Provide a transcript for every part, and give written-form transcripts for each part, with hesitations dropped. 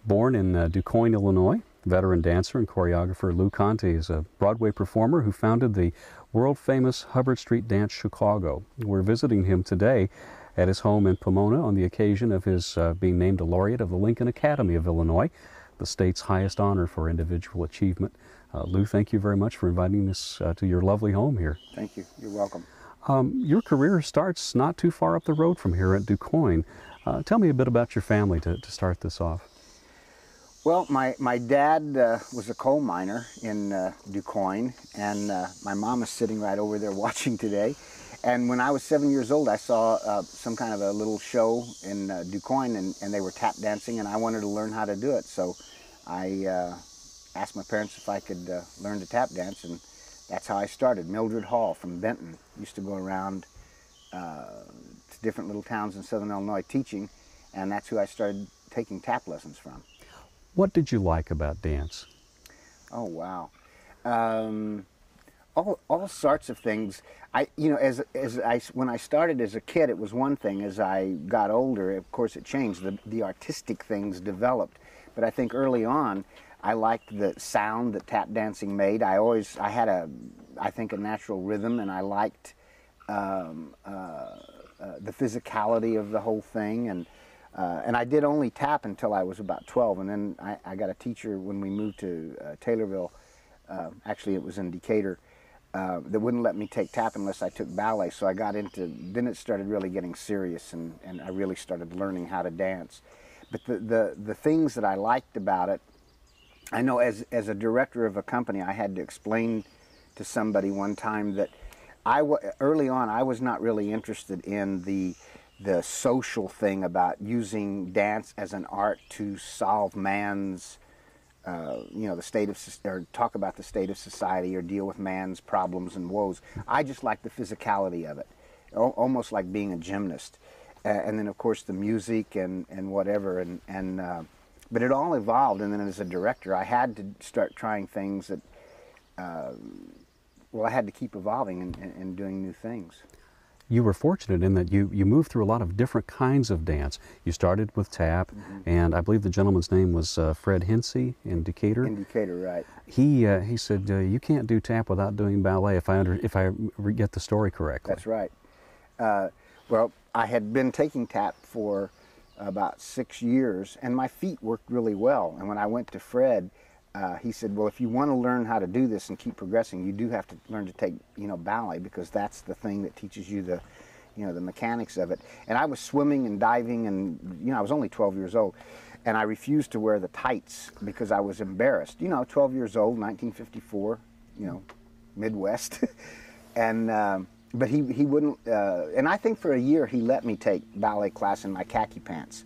Born in DuQuoin, Illinois, veteran dancer and choreographer Lou Conte is a Broadway performer who founded the world-famous Hubbard Street Dance Chicago. We're visiting him today at his home in Pomona on the occasion of his being named a laureate of the Lincoln Academy of Illinois, the state's highest honor for individual achievement. Lou, thank you very much for inviting us to your lovely home here. Thank you. You're welcome. Your career starts not too far up the road from here at DuQuoin. Tell me a bit about your family to start this off. Well, my dad was a coal miner in DuQuoin, and my mom is sitting right over there watching today. And when I was 7 years old, I saw some kind of a little show in DuQuoin, and they were tap dancing, and I wanted to learn how to do it. So I asked my parents if I could learn to tap dance, and that's how I started. Mildred Hall from Benton used to go around to different little towns in southern Illinois teaching, and that's who I started taking tap lessons from. What did you like about dance? Oh, wow. All sorts of things. When I started as a kid, it was one thing. As I got older, of course, it changed. The artistic things developed. But I think early on, I liked the sound that tap dancing made. I had a natural rhythm, and I liked the physicality of the whole thing. And I did only tap until I was about 12, and then I got a teacher when we moved to Taylorville. Actually, it was in Decatur. That wouldn't let me take tap unless I took ballet. So I got into, then it started really getting serious, and I really started learning how to dance. But the things that I liked about it, I know as a director of a company, I had to explain to somebody one time that early on I was not really interested in the social thing about using dance as an art to solve man's, the state of, or talk about the state of society or deal with man's problems and woes. I just like the physicality of it, almost like being a gymnast. And then, of course, the music and whatever. But it all evolved, and then as a director, I had to start trying things that, I had to keep evolving and doing new things. You were fortunate in that you moved through a lot of different kinds of dance. You started with tap, and I believe the gentleman's name was Fred Hinsey in Decatur. In Decatur, right. He said, you can't do tap without doing ballet, if I get the story correctly. That's right. Well, I had been taking tap for about 6 years, and my feet worked really well. And when I went to Fred, he said, well, if you want to learn how to do this and keep progressing, you do have to learn to take, ballet, because that's the thing that teaches you the mechanics of it. And I was swimming and diving, and, I was only 12 years old, and I refused to wear the tights because I was embarrassed. 12 years old, 1954, Midwest. And, but he wouldn't, and I think for a year he let me take ballet class in my khaki pants.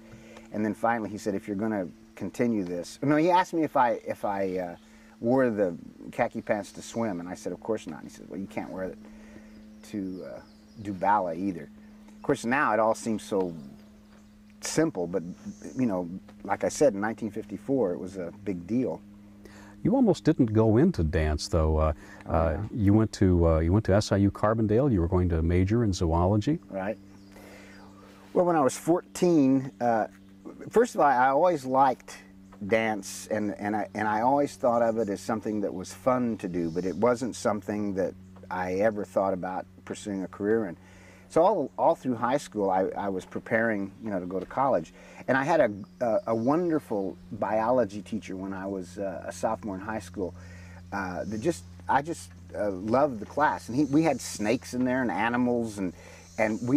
And then finally he said, if you're going to continue this. No, he asked me if I wore the khaki pants to swim, and I said, of course not. And he said, well, you can't wear it to do ballet either. Of course, now it all seems so simple, but, like I said, in 1954, it was a big deal. You almost didn't go into dance, though. You went to SIU Carbondale. You were going to major in zoology. Right. Well, when I was 14, first of all, I always liked dance, and I always thought of it as something that was fun to do, but it wasn't something that I ever thought about pursuing a career in. So all through high school, I was preparing, to go to college. And I had a wonderful biology teacher when I was a sophomore in high school. I just loved the class. And we had snakes in there and animals, and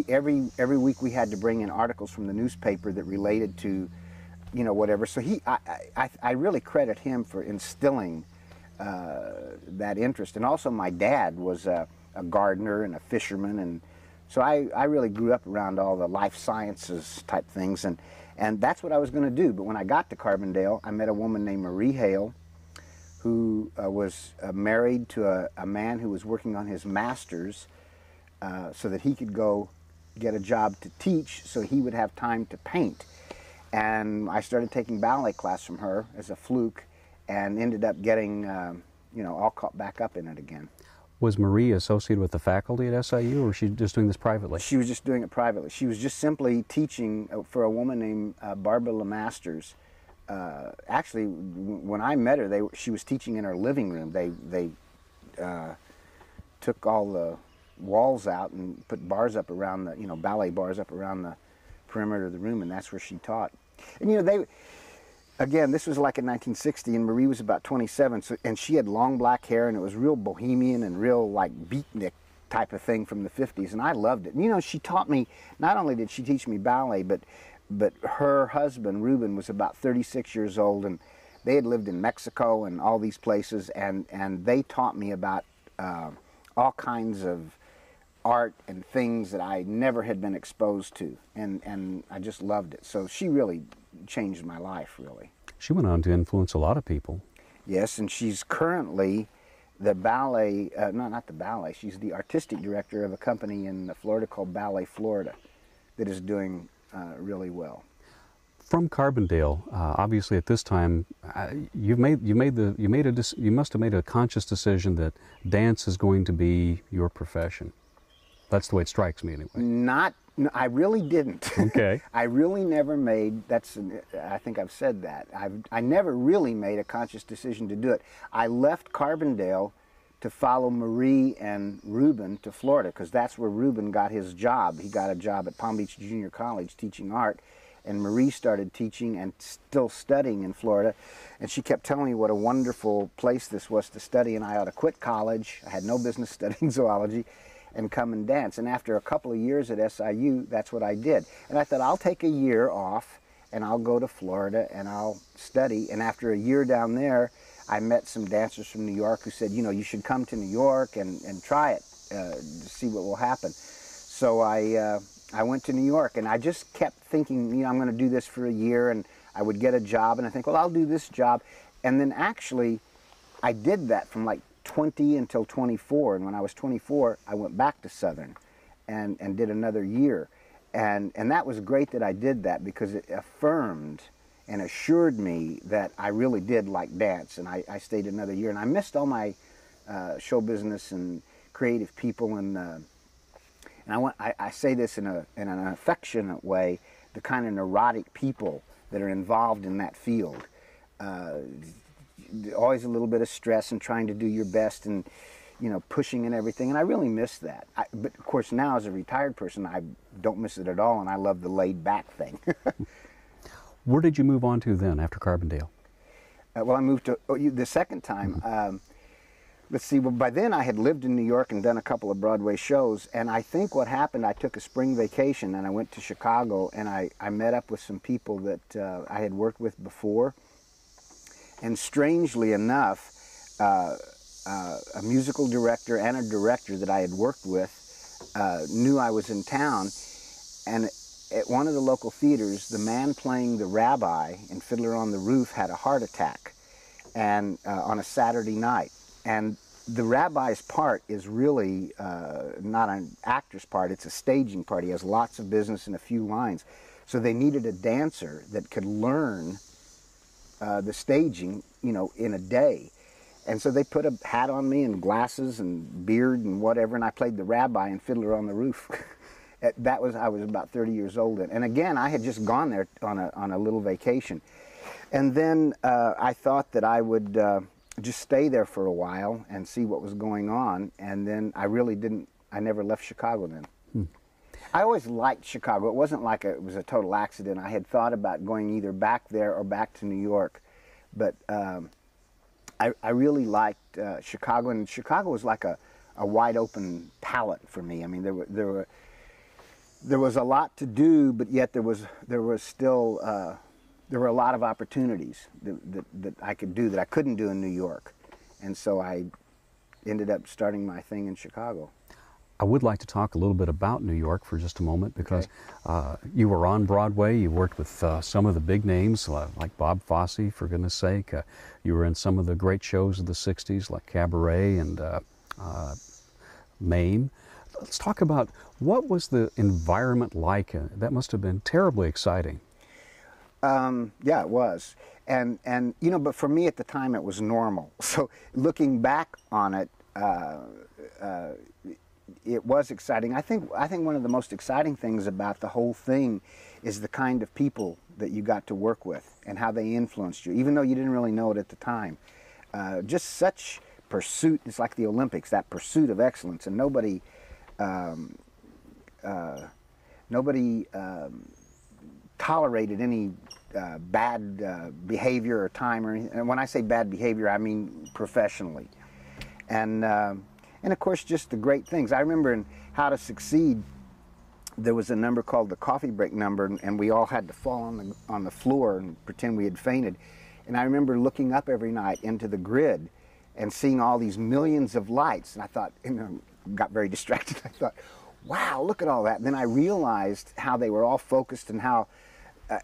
every week we had to bring in articles from the newspaper that related to, whatever. So I really credit him for instilling that interest. And also my dad was a gardener and a fisherman, and so I really grew up around all the life sciences type things, and that's what I was going to do. But when I got to Carbondale, I met a woman named Marie Hale, who was married to a man who was working on his master's so that he could go get a job to teach so he would have time to paint. And I started taking ballet class from her as a fluke, and ended up getting, all caught back up in it again. Was Marie associated with the faculty at SIU, or was she just doing this privately? She was just doing it privately. She was just simply teaching for a woman named Barbara LeMasters actually, when I met her, she was teaching in her living room. They took all the walls out and put bars up around the, ballet bars up around the perimeter of the room, and that's where she taught. And again, this was like in 1960, and Marie was about 27, and she had long black hair, and it was real bohemian and real like beatnik type of thing from the 50s, and I loved it. And, she taught me, not only did she teach me ballet, but her husband, Ruben, was about 36 years old, and they had lived in Mexico and all these places, and they taught me about all kinds of art and things that I never had been exposed to, and I just loved it. So she really changed my life, really. She went on to influence a lot of people. Yes, and she's currently the ballet, not the ballet, she's the artistic director of a company in Florida called Ballet Florida that is doing really well. From Carbondale, obviously at this time, you must have made a conscious decision that dance is going to be your profession. That's the way it strikes me, anyway. I really didn't. Okay. I really never made. I think I've said that. I never really made a conscious decision to do it. I left Carbondale to follow Marie and Ruben to Florida, because that's where Ruben got his job. He got a job at Palm Beach Junior College teaching art, and Marie started teaching and still studying in Florida. And she kept telling me what a wonderful place this was to study, and I ought to quit college. I had no business studying zoology, and come and dance. And after a couple of years at SIU, that's what I did. And I thought, I'll take a year off, and I'll go to Florida, and I'll study. And after a year down there, I met some dancers from New York who said, you should come to New York and try it to see what will happen. So I went to New York, and I just kept thinking, I'm going to do this for a year, and I would get a job, and I think, well, I'll do this job. And then actually, I did that from like 20 until 24, and when I was 24, I went back to Southern and did another year. And that was great that I did that, because it affirmed and assured me that I really did like dance, and I stayed another year. And I missed all my show business and creative people, and I say this in an affectionate way, the kind of neurotic people that are involved in that field. Always a little bit of stress and trying to do your best, and pushing and everything, and I really miss that. But of course now, as a retired person, I don't miss it at all, and I love the laid back thing. Where did you move on to then after Carbondale? Well, I moved to the second time. Let's see, well, by then I had lived in New York and done a couple of Broadway shows, and I think what happened, I took a spring vacation and I went to Chicago, and I met up with some people that I had worked with before. And strangely enough, a musical director and a director that I had worked with knew I was in town, and at one of the local theaters, the man playing the rabbi in Fiddler on the Roof had a heart attack, and on a Saturday night. And the rabbi's part is really not an actor's part, it's a staging part. He has lots of business and a few lines. So they needed a dancer that could learn the staging, in a day. And so they put a hat on me and glasses and beard and whatever, and I played the rabbi in Fiddler on the Roof. I was about 30 years old. And again, I had just gone there on a little vacation. And then I thought that I would just stay there for a while and see what was going on. And then I never left Chicago then. I always liked Chicago. It wasn't like it was a total accident. I had thought about going either back there or back to New York. But I really liked Chicago, and Chicago was like a wide open palette for me. I mean, there was a lot to do, but yet there was still there were a lot of opportunities that I could do that I couldn't do in New York, and so I ended up starting my thing in Chicago. I would like to talk a little bit about New York for just a moment, because you were on Broadway. You worked with some of the big names like Bob Fosse, for goodness sake. You were in some of the great shows of the 60s like Cabaret and Mame. Let's talk about, what was the environment like? That must have been terribly exciting. Yeah, it was. And but for me at the time it was normal. So looking back on it, it was exciting. I think one of the most exciting things about the whole thing is the kind of people that you got to work with and how they influenced you, even though you didn't really know it at the time. Just such pursuit. It's like the Olympics, that pursuit of excellence, and nobody tolerated any bad behavior or time or anything. And when I say bad behavior, I mean professionally. And of course, just the great things. I remember in How to Succeed, there was a number called the coffee break number, and we all had to fall on the floor and pretend we had fainted. And I remember looking up every night into the grid and seeing all these millions of lights, and I thought, got very distracted. I thought, wow, look at all that. And then I realized how they were all focused and how,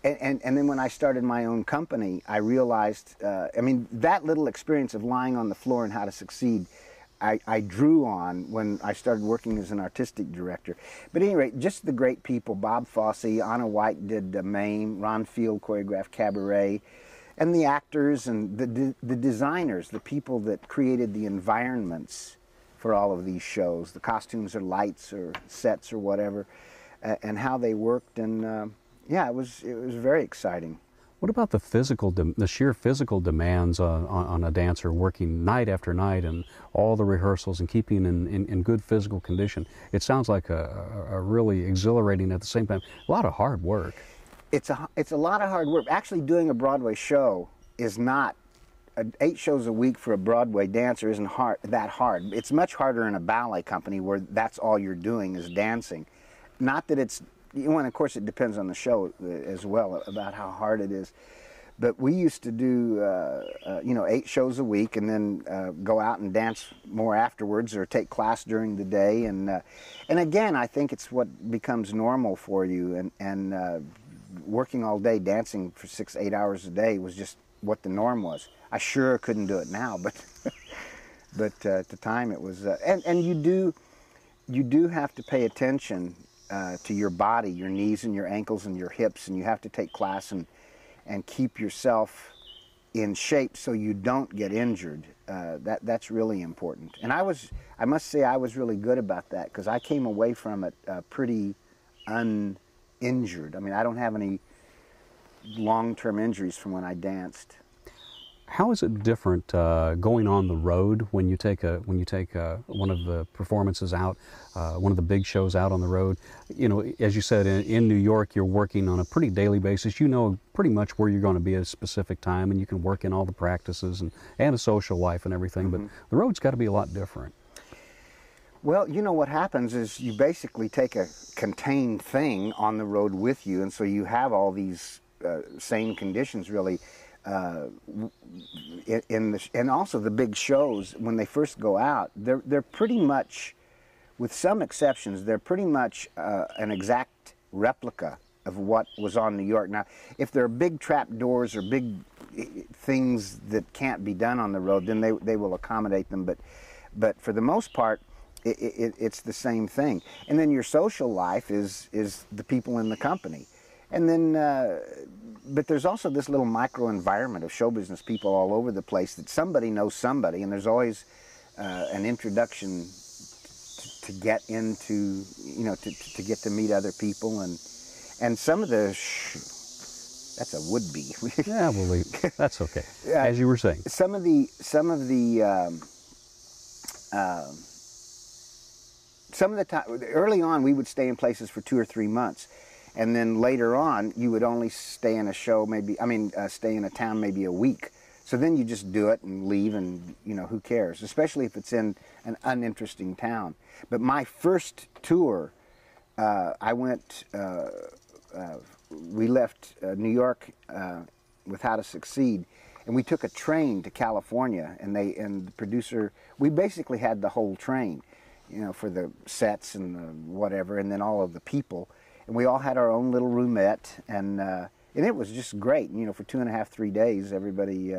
and then when I started my own company, I realized, that little experience of lying on the floor and How to Succeed, I drew on when I started working as an artistic director. But at any rate, just the great people. Bob Fosse, Anna White did Mame, Ron Field choreographed Cabaret, and the actors and the designers, the people that created the environments for all of these shows, the costumes or lights or sets or whatever, and how they worked. And yeah, it was very exciting. What about the sheer physical demands on a dancer working night after night and all the rehearsals and keeping in good physical condition? It sounds like a really exhilarating, at the same time, a lot of hard work. It's a lot of hard work. Actually, doing a Broadway show is not, 8 shows a week for a Broadway dancer isn't that hard. It's much harder in a ballet company where that's all you're doing is dancing. Not that it's, and of course it depends on the show as well about how hard it is. But we used to do 8 shows a week, and then go out and dance more afterwards, or take class during the day. And again, I think it's what becomes normal for you. And working all day, dancing for 6-8 hours a day was just what the norm was. I sure couldn't do it now, but at the time it was. And you do have to pay attention to your body, your knees and your ankles and your hips, and you have to take class and keep yourself in shape so you don't get injured. That's really important. And I must say I was really good about that, because I came away from it pretty uninjured. I mean, I don't have any long-term injuries from when I danced. How is it different going on the road when you take one of the performances out, one of the big shows out on the road? You know, as you said, in New York, you're working on a pretty daily basis. You know pretty much where you're going to be at a specific time, and you can work in all the practices and a social life and everything. Mm-hmm. But the road's got to be a lot different. Well, you know what happens is you basically take a contained thing on the road with you, and so you have all these same conditions really. And also the big shows, when they first go out, they're pretty much, with some exceptions, they're pretty much an exact replica of what was on New York. Now, if there are big trap doors or big things that can't be done on the road, then they will accommodate them. But for the most part, it's the same thing. And then your social life is the people in the company. And then, but there's also this little micro environment of show business people all over the place that somebody knows somebody, and there's always an introduction to get into, to get to meet other people, and some of the, that's a would-be. Yeah, well, that's okay. As you were saying, some of the time, early on, we would stay in places for 2 or 3 months. And then later on, you would only stay in a show, stay in a town maybe a week. So then you just do it and leave, and, who cares? Especially if it's in an uninteresting town. But my first tour, we left New York with How to Succeed, and we took a train to California, and the producer, we basically had the whole train, for the sets and the whatever, and then all of the people. And we all had our own little roomette, and it was just great. For 2.5, 3 days, everybody.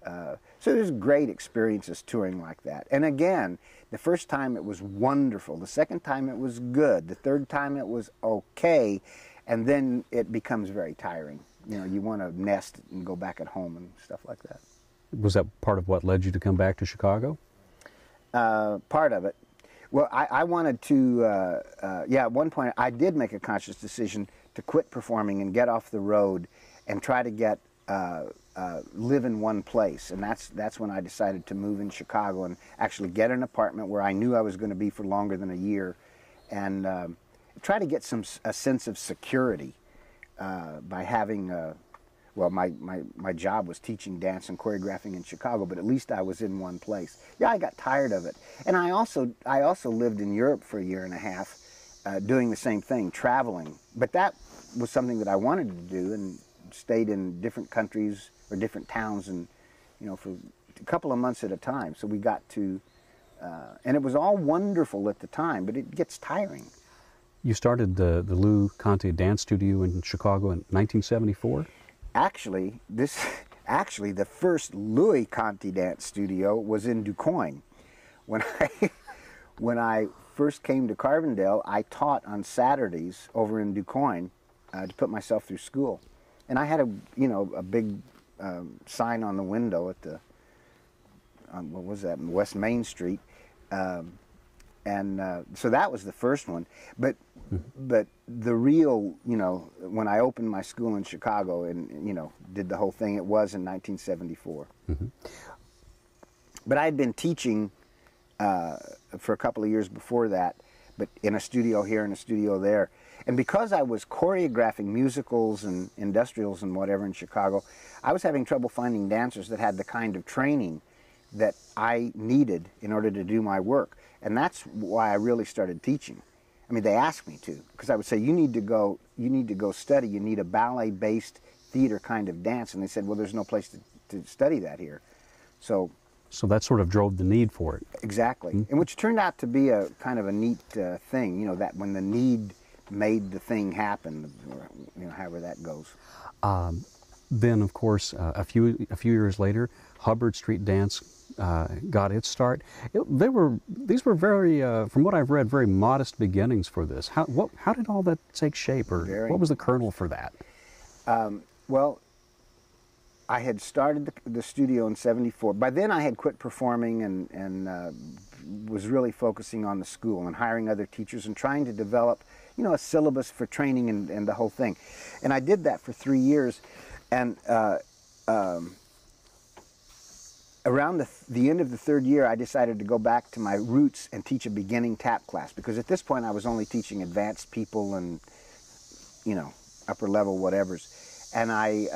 So there's great experiences touring like that. And again, the first time it was wonderful. The second time it was good. The third time it was okay, and then it becomes very tiring. You want to nest and go back at home and stuff like that. Was that part of what led you to come back to Chicago? Part of it. Well, I wanted to, at one point I did make a conscious decision to quit performing and get off the road and try to get live in one place. And that's when I decided to move in Chicago and actually get an apartment where I knew I was going to be for longer than a year, and try to get a sense of security by having. Well, my job was teaching dance and choreographing in Chicago, but at least I was in one place. Yeah, I got tired of it, and I also lived in Europe for a year and a half, doing the same thing, traveling. But that was something that I wanted to do, and stayed in different countries or different towns, and for a couple of months at a time. So we got to, and it was all wonderful at the time, but it gets tiring. You started the Lou Conte Dance Studio in Chicago in 1974? Actually, the first Louis Conte Dance Studio was in DuQuoin. When I first came to Carbondale, I taught on Saturdays over in DuQuoin to put myself through school, and I had a big sign on the window at the what was that, West Main Street, and so that was the first one. But the real, when I opened my school in Chicago and, did the whole thing, it was in 1974. Mm-hmm. But I had been teaching for a couple of years before that, but in a studio here and a studio there. And because I was choreographing musicals and industrials and whatever in Chicago, I was having trouble finding dancers that had the kind of training that I needed in order to do my work. And that's why I really started teaching. I mean, they asked me to, because I would say, you need to go study. You need a ballet-based theater kind of dance. And they said, well, there's no place to study that here. So that sort of drove the need for it. Exactly. Mm-hmm. And which turned out to be a kind of a neat thing, that when the need made the thing happen, however that goes. Then, of course, a few years later, Hubbard Street Dance got its start. These were very, from what I've read, very modest beginnings for this. How did all that take shape, or what was the kernel for that? Well, I had started the studio in '74. By then, I had quit performing and was really focusing on the school and hiring other teachers and trying to develop, a syllabus for training and the whole thing. And I did that for 3 years, and around the end of the third year, I decided to go back to my roots and teach a beginning tap class, because at this point I was only teaching advanced people and, upper level whatevers. And I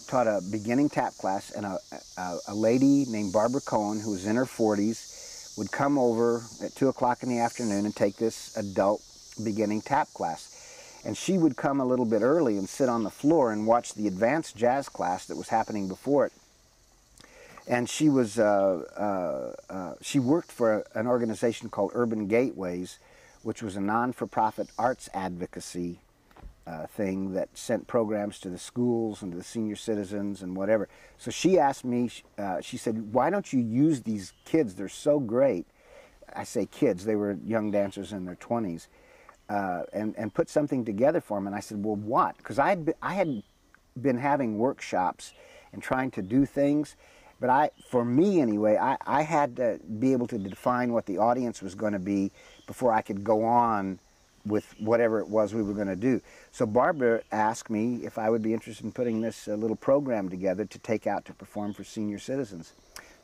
taught a beginning tap class, and a lady named Barbara Cohen, who was in her 40s, would come over at 2 o'clock in the afternoon and take this adult beginning tap class. And she would come a little bit early and sit on the floor and watch the advanced jazz class that was happening before it. And she was she worked for an organization called Urban Gateways, which was a non-for-profit arts advocacy thing that sent programs to the schools and to the senior citizens and whatever. So she asked me, she said, why don't you use these kids? They're so great. I say kids, they were young dancers in their 20s, and put something together for them. And I said, well, what? Because I had been having workshops and trying to do things. But for me anyway, I had to be able to define what the audience was going to be before I could go on with whatever it was we were going to do. So Barbara asked me if I would be interested in putting this little program together to take out to perform for senior citizens.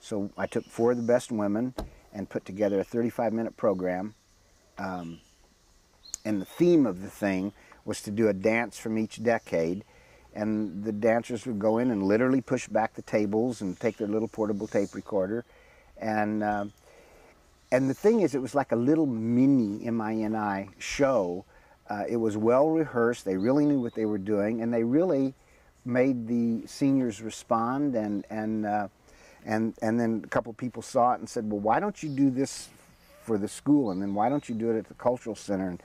So I took 4 of the best women and put together a 35-minute program. And the theme of the thing was to do a dance from each decade. And the dancers would go in and literally push back the tables and take their little portable tape recorder. And the thing is, it was like a little mini MINI show. It was well rehearsed. They really knew what they were doing, and they really made the seniors respond. And then a couple people saw it and said, well, why don't you do this for the school? And then why don't you do it at the cultural center?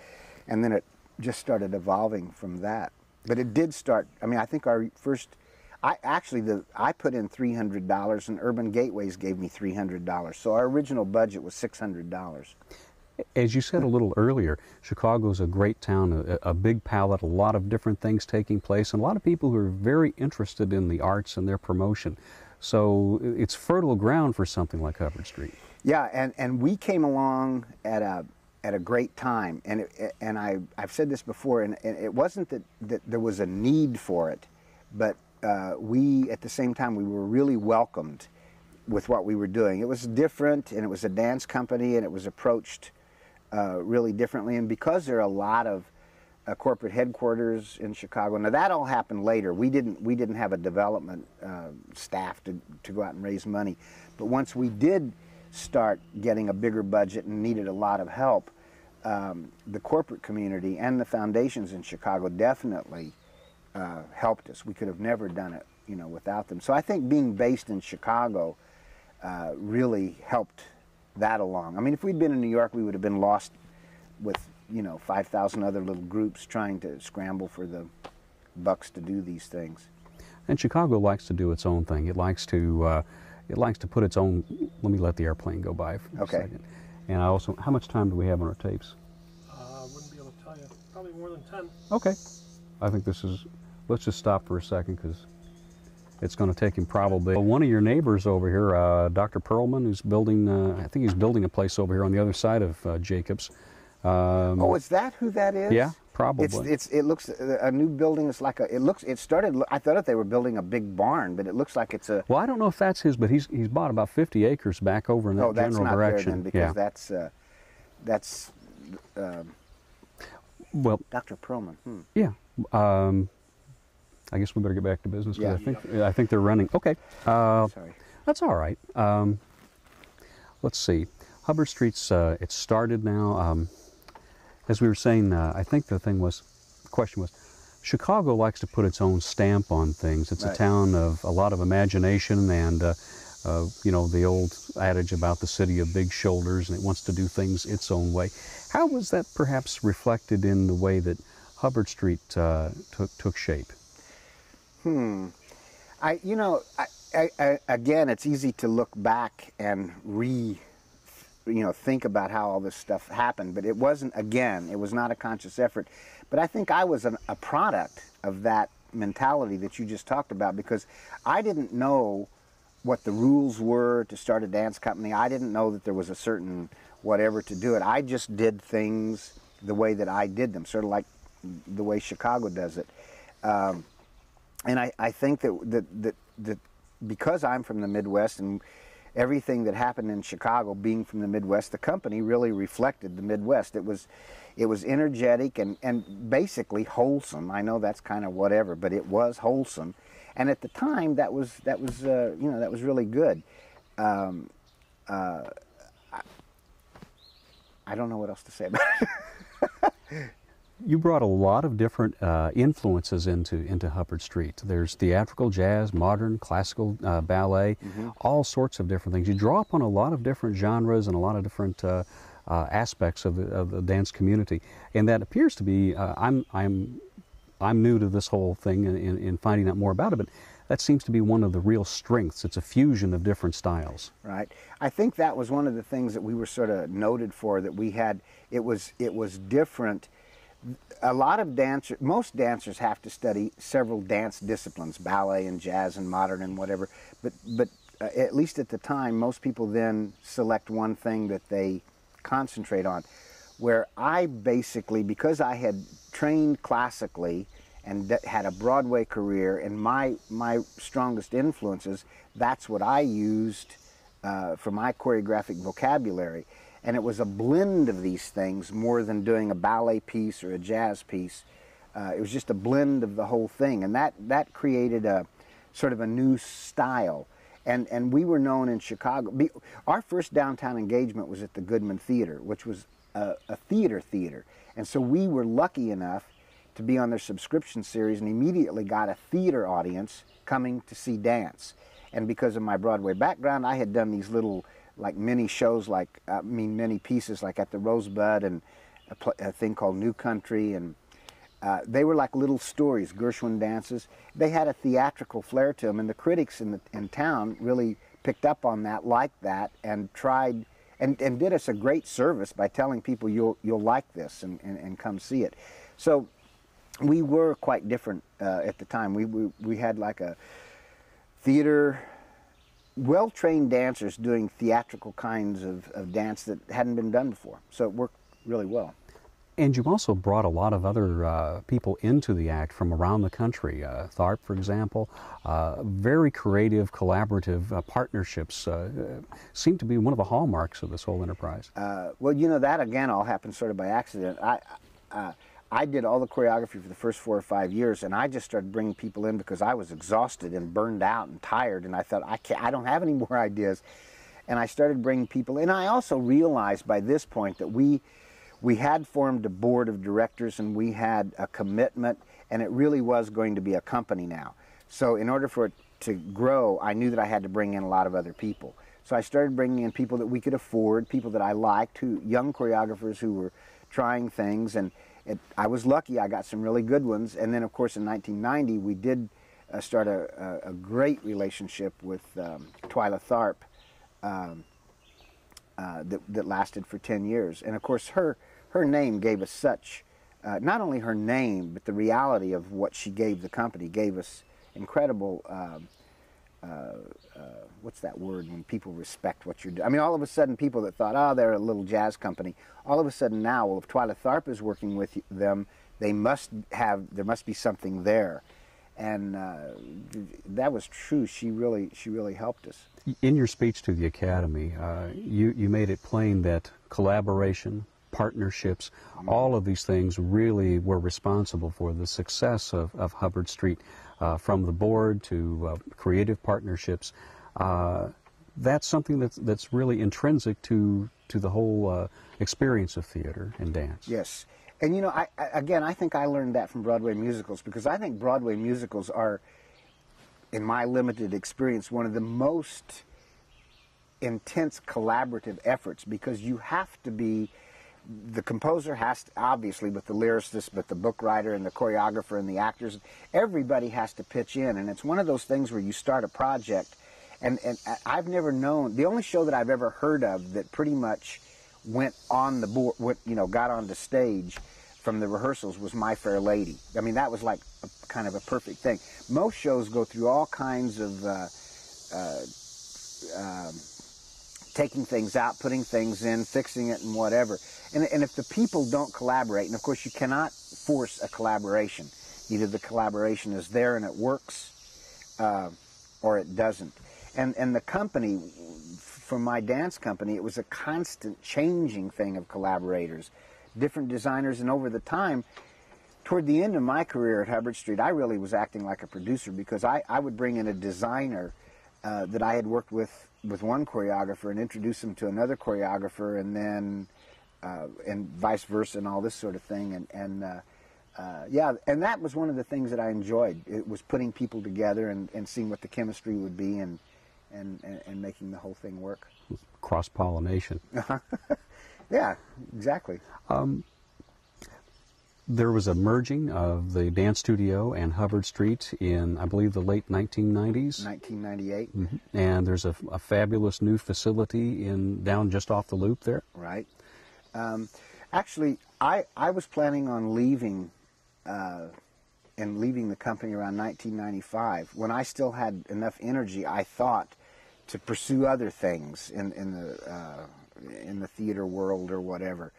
And then it just started evolving from that. But it did start, I mean, I think our first, I put in $300 and Urban Gateways gave me $300. So our original budget was $600. As you said a little earlier, Chicago's a great town, a big palette, a lot of different things taking place, and a lot of people who are very interested in the arts and their promotion. So it's fertile ground for something like Hubbard Street. Yeah, and we came along at at a great time. And I've said this before, and it wasn't that there was a need for it, but we, at the same time, we were really welcomed with what we were doing. It was different, and it was a dance company, and it was approached really differently. And because there are a lot of corporate headquarters in Chicago, now that all happened later. We didn't have a development staff to go out and raise money. But once we did start getting a bigger budget and needed a lot of help, the corporate community and the foundations in Chicago definitely helped us. We could have never done it, without them. So I think being based in Chicago really helped that along. I mean, if we'd been in New York, we would have been lost with 5,000 other little groups trying to scramble for the bucks to do these things. And Chicago likes to do its own thing. It likes to put its own. Let me let the airplane go by for a second. And how much time do we have on our tapes? I wouldn't be able to tell you. Probably more than 10. Okay. I think let's just stop for a second because it's going to take him probably. One of your neighbors over here, Dr. Perlman, who's building, I think he's building a place over here on the other side of Jacobs. Is that who that is? Yeah, probably. It looks, a new building is like it started, I thought they were building a big barn, but it looks like it's a. Well, I don't know if that's his, but he's bought about 50 acres back over in that general direction. There then, because that's well, Dr. Perlman. Yeah. I guess we better get back to business because Yeah. I think they're running. Okay. Sorry. That's all right. Let's see. Hubbard Street's it's started now. As we were saying, I think the question was, Chicago likes to put its own stamp on things. It's Right. a town of a lot of imagination and, the old adage about the city of big shoulders, and it wants to do things its own way. How was that perhaps reflected in the way that Hubbard Street took shape? Again, it's easy to look back and think about how all this stuff happened, but it was not a conscious effort. But I think I was a product of that mentality that you just talked about, because I didn't know what the rules were to start a dance company. I didn't know that there was a certain whatever to do it. I just did things the way that I did them, sort of like the way Chicago does it. And I think that because I'm from the Midwest, and everything that happened in Chicago being from the Midwest, the company really reflected the Midwest. It was energetic and basically wholesome. I know that's kind of whatever, but it was wholesome. And at the time, that was really good. I don't know what else to say about it. You brought a lot of different influences into Hubbard Street. There's theatrical, jazz, modern, classical, ballet, all sorts of different things. You draw upon a lot of different genres and a lot of different aspects of the dance community, and that appears to be. I'm new to this whole thing in finding out more about it, but that seems to be one of the real strengths. It's a fusion of different styles. Right. I think that was one of the things that we were sort of noted for. That we had. It was different. A lot of most dancers have to study several dance disciplines, ballet and jazz and modern and whatever, but at least at the time, most people then select one thing that they concentrate on. Where I basically, because I had trained classically and had a Broadway career, and my strongest influences, that's what I used for my choreographic vocabulary. And it was a blend of these things more than doing a ballet piece or a jazz piece. It was just a blend of the whole thing, and that created a sort of a new style. And we were known in Chicago. Our first downtown engagement was at the Goodman Theater, which was a theater. And so we were lucky enough to be on their subscription series and immediately got a theater audience coming to see dance. And because of my Broadway background, I had done these little mini shows, mini pieces like at the Rosebud and a thing called New Country, and they were like little stories, Gershwin dances. They had a theatrical flair to them, and the critics in town really picked up on that, liked that, and tried and did us a great service by telling people you'll like this and come see it. So we were quite different at the time. We had like a theater, well-trained dancers doing theatrical kinds of dance that hadn't been done before. So it really well. And you also brought a lot of other people into the act from around the country. Tharp, for example, very creative, collaborative partnerships seem to be one of the hallmarks of this whole enterprise. Well, that again all happened sort of by accident. I did all the choreography for the first 4 or 5 years, and I just started bringing people in because I was exhausted and burned out and tired, and I thought, I don't have any more ideas. And I started bringing people in. I also realized by this point that we had formed a board of directors, and we had a commitment, and it really was going to be a company now. So in order for it to grow, I knew that I had to bring in a lot of other people. So I started bringing in people that we could afford, people that I liked, young choreographers who were trying things, and I was lucky. I got some really good ones. And then, of course, in 1990, we did start a great relationship with Twyla Tharp that lasted for 10 years. And, of course, her name gave us such, not only her name, but the reality of what she gave the company gave us incredible, what's that word when people respect what you're doing? I mean, all of a sudden, people that thought, oh, they're a little jazz company, all of a sudden now, well, if Twyla Tharp is working with them, there must be something there. And that was true. She really helped us. In your speech to the Academy, you made it plain that collaboration, partnerships, all of these things really were responsible for the success of Hubbard Street, from the board to creative partnerships. That's something that's really intrinsic to the whole experience of theater and dance. Yes. And I think I learned that from Broadway musicals, because I think Broadway musicals are, in my limited experience, one of the most intense collaborative efforts, because you have to be, the composer has to, obviously, with the lyricist, but the book writer and the choreographer and the actors, everybody has to pitch in. And it's one of those things where you start a project, and I've never known, the only show that I've ever heard of that pretty much went on the board, got on the stage from the rehearsals was My Fair Lady. I mean, that was like kind of a perfect thing. Most shows go through all kinds of taking things out, putting things in, fixing it, and whatever. And if the people don't collaborate, and of course you cannot force a collaboration. Either the collaboration is there and it works, or it doesn't. And the company, for my dance company, it was a constant changing thing of collaborators, different designers, and over the time, toward the end of my career at Hubbard Street, I really was acting like a producer, because I would bring in a designer that I had worked with one choreographer and introduce him to another choreographer, and then and vice versa, and all this sort of thing. Yeah, and that was one of the things that I enjoyed. It was putting people together and seeing what the chemistry would be, and making the whole thing work. Cross-pollination. Yeah, exactly. There was a merging of the dance studio and Hubbard Street in, I believe, the late 1990s. 1998. Mm-hmm. And there's a fabulous new facility down just off the loop there. Right. Actually, I was planning on leaving the company around 1995, when I still had enough energy, I thought, to pursue other things in the theater world or whatever.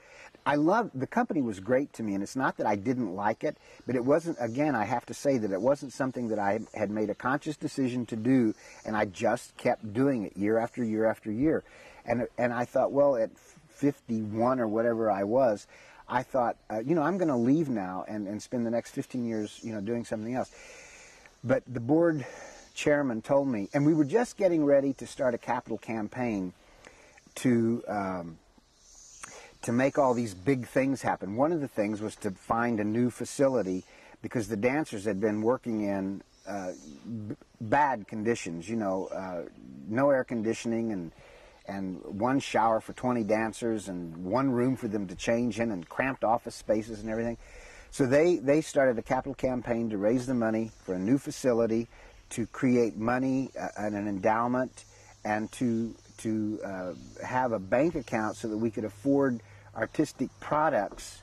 The company was great to me, and it's not that I didn't like it, but it wasn't, again, I have to say that it wasn't something that I had made a conscious decision to do, and I just kept doing it year after year after year. And I thought, well, at 51 or whatever I was, I thought, I'm going to leave now and spend the next 15 years, doing something else. But the board chairman told me, and we were just getting ready to start a capital campaign to make all these big things happen. One of the things was to find a new facility, because the dancers had been working in bad conditions, no air conditioning, and one shower for 20 dancers and one room for them to change in, and cramped office spaces and everything. So they started a capital campaign to raise the money for a new facility, to create money and an endowment, and to have a bank account so that we could afford artistic products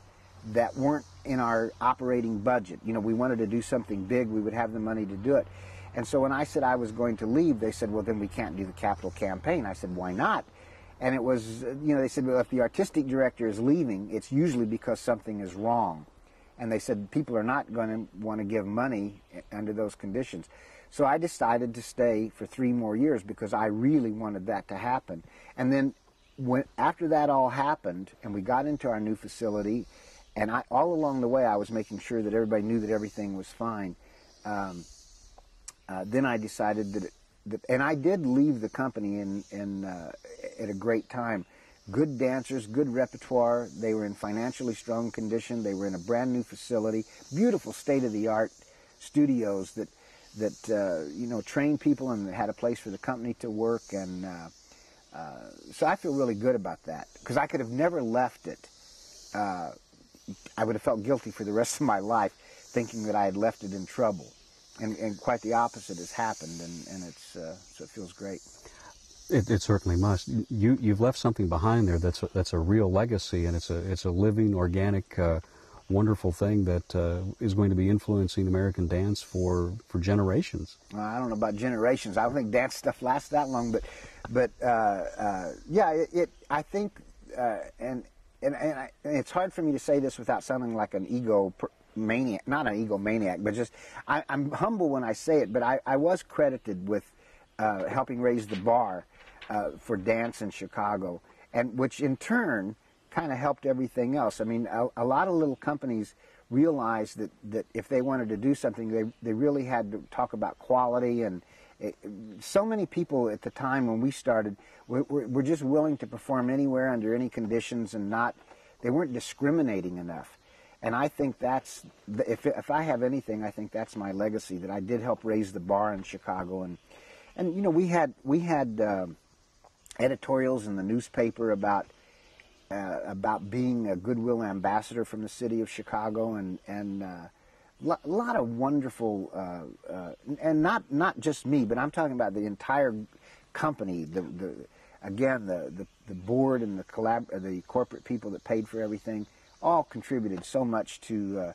that weren't in our operating budget. We wanted to do something big, we would have the money to do it. And so when I said I was going to leave, they said, well, then we can't do the capital campaign. I said, why not? And it was, they said, well, if the artistic director is leaving, it's usually because something is wrong. And they said people are not going to want to give money under those conditions. So I decided to stay for 3 more years because I really wanted that to happen. And then after that all happened and we got into our new facility, and all along the way I was making sure that everybody knew that everything was fine, then I decided that and I did leave the company at a great time. Good dancers, good repertoire. They were in financially strong condition. They were in a brand new facility, beautiful state-of-the-art studios that trained people and had a place for the company to work. And so I feel really good about that because I could have never left it. I would have felt guilty for the rest of my life thinking that I had left it in trouble. And quite the opposite has happened, and so it feels great. It certainly must. You've left something behind there that's a real legacy, and it's a living, organic, wonderful thing that is going to be influencing American dance for generations. Well, I don't know about generations. I don't think dance stuff lasts that long, but yeah, I think, and it's hard for me to say this without sounding like an egomaniac, not an egomaniac, but just I'm humble when I say it. But I was credited with helping raise the bar for dance in Chicago, and which in turn kind of helped everything else. I mean, a lot of little companies realized that if they wanted to do something, they really had to talk about quality. And so many people at the time when we started were just willing to perform anywhere under any conditions, and they weren't discriminating enough. And I think that's, if I have anything, I think that's my legacy, that I did help raise the bar in Chicago. And we had editorials in the newspaper about being a goodwill ambassador from the city of Chicago, and a lot of wonderful, and not just me, but I'm talking about the entire company. The board and the corporate people that paid for everything all contributed so much to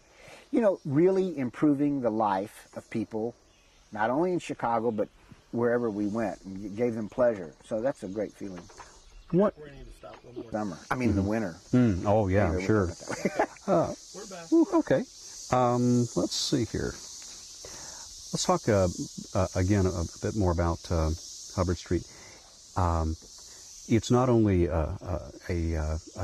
really improving the life of people, not only in Chicago but wherever we went, and gave them pleasure. So that's a great feeling. What? We need to stop one more. Summer. I mean, the winter. Oh, yeah, Anyway, sure. We're back. Okay. Let's see here. Let's talk again a bit more about Hubbard Street. It's not only a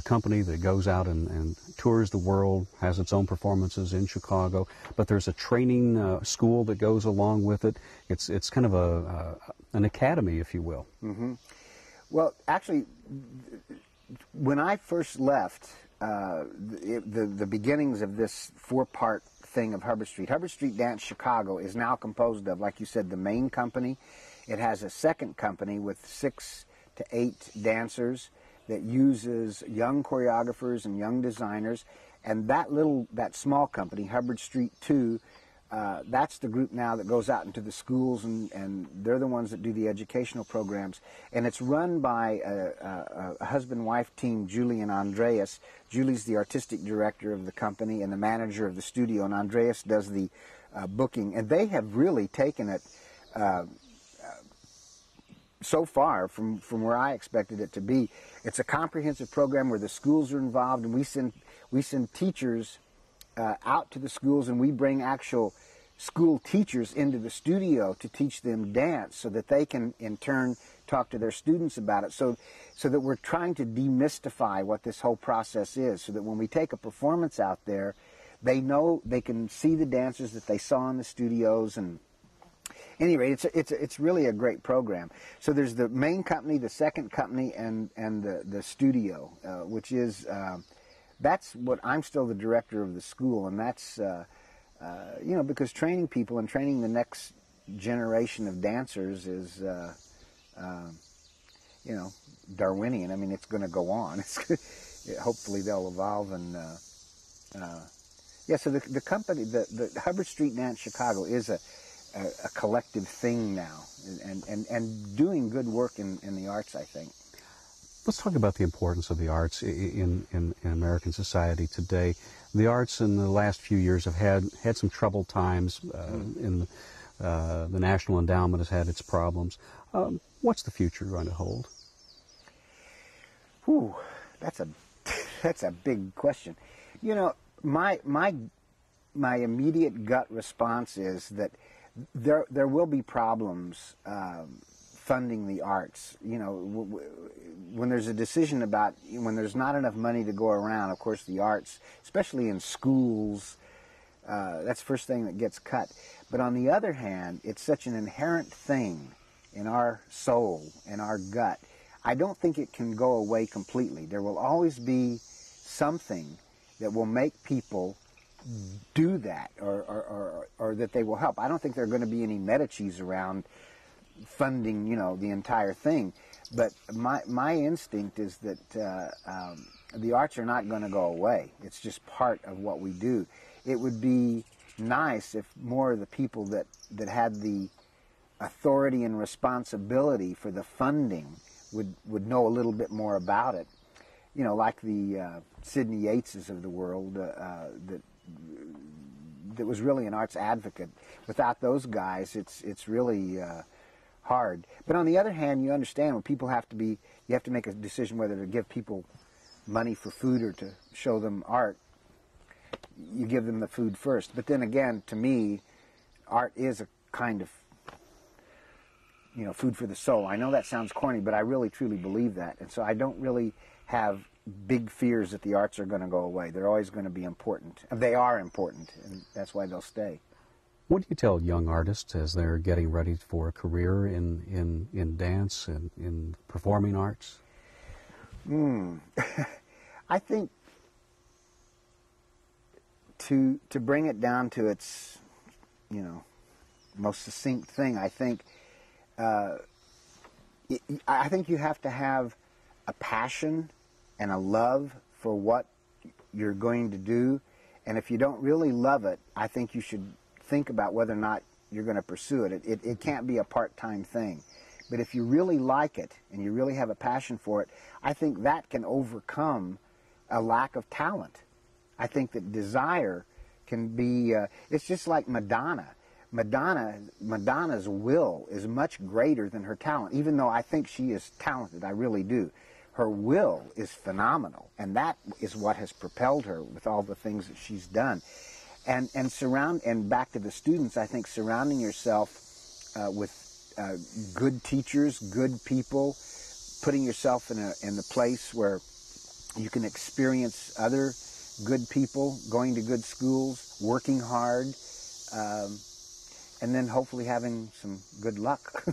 company that goes out and tours the world, has its own performances in Chicago, but there's a training school that goes along with it. It's kind of an academy, if you will. Mm-hmm. Well, actually, when I first left, the beginnings of this 4-part thing of Hubbard Street Dance Chicago is now composed of, like you said, the main company. It has a second company with 6 to 8 dancers that uses young choreographers and young designers. And that small company, Hubbard Street 2, that's the group now that goes out into the schools, and they're the ones that do the educational programs. And it's run by a husband-wife team, Julie and Andreas. Julie's the artistic director of the company and the manager of the studio, and Andreas does the booking. And they have really taken it so far from where I expected it to be. It's a comprehensive program where the schools are involved, and we send teachers out to the schools, and we bring actual school teachers into the studio to teach them dance so that they can in turn talk to their students about it, so that we're trying to demystify what this whole process is, so that when we take a performance out there, they know they can see the dancers that they saw in the studios. And anyway, it's really a great program. So there's the main company, the second company, and the studio, which is that's what I'm still the director of the school, and that's because training people and training the next generation of dancers is Darwinian. I mean, it's going to go on. Hopefully they'll evolve, and so the company, the Hubbard Street Dance Chicago is a collective thing now, and doing good work in the arts, I think. Let's talk about the importance of the arts in American society today. The arts in the last few years have had some troubled times. The National Endowment has had its problems. What's the future going to hold? Whew, that's a that's a big question. You know, my immediate gut response is that there will be problems funding the arts. You know, when there's a decision about when there's not enough money to go around, of course, the arts, especially in schools, that's the first thing that gets cut. But on the other hand, it's such an inherent thing in our soul, in our gut. I don't think it can go away completely. There will always be something that will make people do that, or that they will help. I don't think there are going to be any Medicis around funding, you know, the entire thing. But my instinct is that the arts are not going to go away. It's just part of what we do. It would be nice if more of the people that had the authority and responsibility for the funding would know a little bit more about it. You know, like the Sidney Yateses of the world, that was really an arts advocate. Without those guys, it's really hard. But on the other hand, you understand when people you have to make a decision whether to give people money for food or to show them art. You give them the food first. But then again, to me, art is a kind of, you know, food for the soul. I know that sounds corny, but I really truly believe that. And so I don't really have big fears that the arts are going to go away. They're always going to be important. They are important, and that's why they'll stay. What do you tell young artists as they're getting ready for a career in dance and in performing arts? I think to bring it down to its, you know, most succinct thing, I think you have to have a passion and a love for what you're going to do. And if you don't really love it, I think you should think about whether or not you're going to pursue it. It can't be a part-time thing. But if you really like it and you really have a passion for it, I think that can overcome a lack of talent. I think that desire can be, it's just like Madonna. Madonna's will is much greater than her talent, even though I think she is talented, I really do. Her will is phenomenal, and that is what has propelled her with all the things that she's done. And back to the students, I think surrounding yourself with good teachers, good people, putting yourself in the place where you can experience other good people, going to good schools, working hard, and then hopefully having some good luck.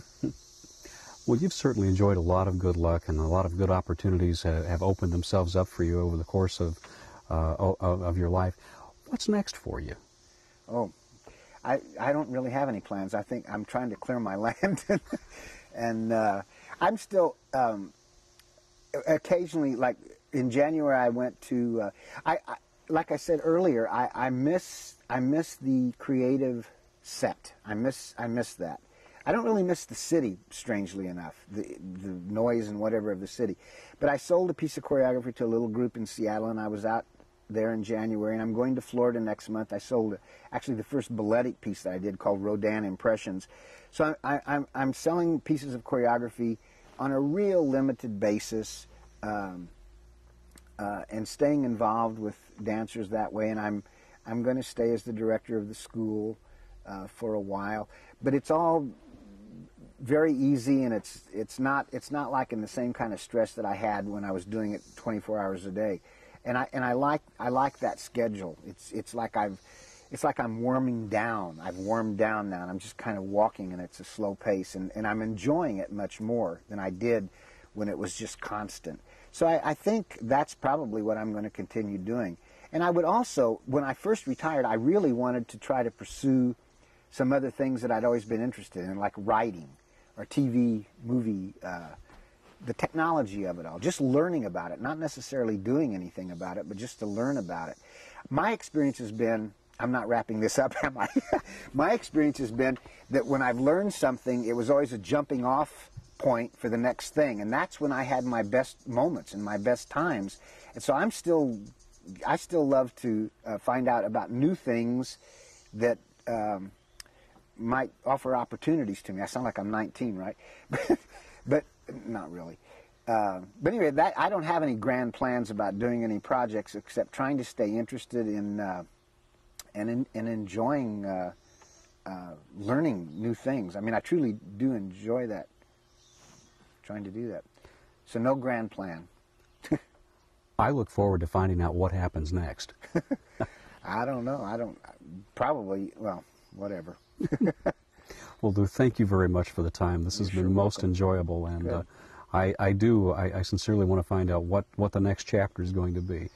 Well, you've certainly enjoyed a lot of good luck, and a lot of good opportunities have opened themselves up for you over the course of your life. What's next for you? Oh, I don't really have any plans. I think I'm trying to clear my land, and I'm still occasionally, like in January, I went to. Like I said earlier, I miss the creative set. I miss that. I don't really miss the city, strangely enough, the noise and whatever of the city. But I sold a piece of choreography to a little group in Seattle, and I was out there in January, and I'm going to Florida next month. I sold actually the first balletic piece that I did called Rodin Impressions. So I'm selling pieces of choreography on a real limited basis, and staying involved with dancers that way. And I'm going to stay as the director of the school for a while. But it's all very easy, and it's not like in the same kind of stress that I had when I was doing it 24 hours a day. And I like that schedule. It's like I'm warming down. I've warmed down now, and I'm just kind of walking, and it's a slow pace, and I'm enjoying it much more than I did when it was just constant. So I think that's probably what I'm going to continue doing. And I would also, when I first retired, I really wanted to try to pursue some other things that I'd always been interested in, like writing or TV, movie, the technology of it all, just learning about it, not necessarily doing anything about it, but just to learn about it. My experience has been, I'm not wrapping this up, am I? My experience has been that when I've learned something, it was always a jumping off point for the next thing, and that's when I had my best moments and my best times. And so I still love to find out about new things that might offer opportunities to me. I sound like I'm 19, right? But not really. But anyway, that I don't have any grand plans about doing any projects except trying to stay interested in and enjoying learning new things. I mean, I truly do enjoy that, trying to do that. So no grand plan. I look forward to finding out what happens next. I don't know. Probably, well, whatever. Well, Lou, thank you very much for the time. This has been most enjoyable, and I sincerely want to find out what the next chapter is going to be.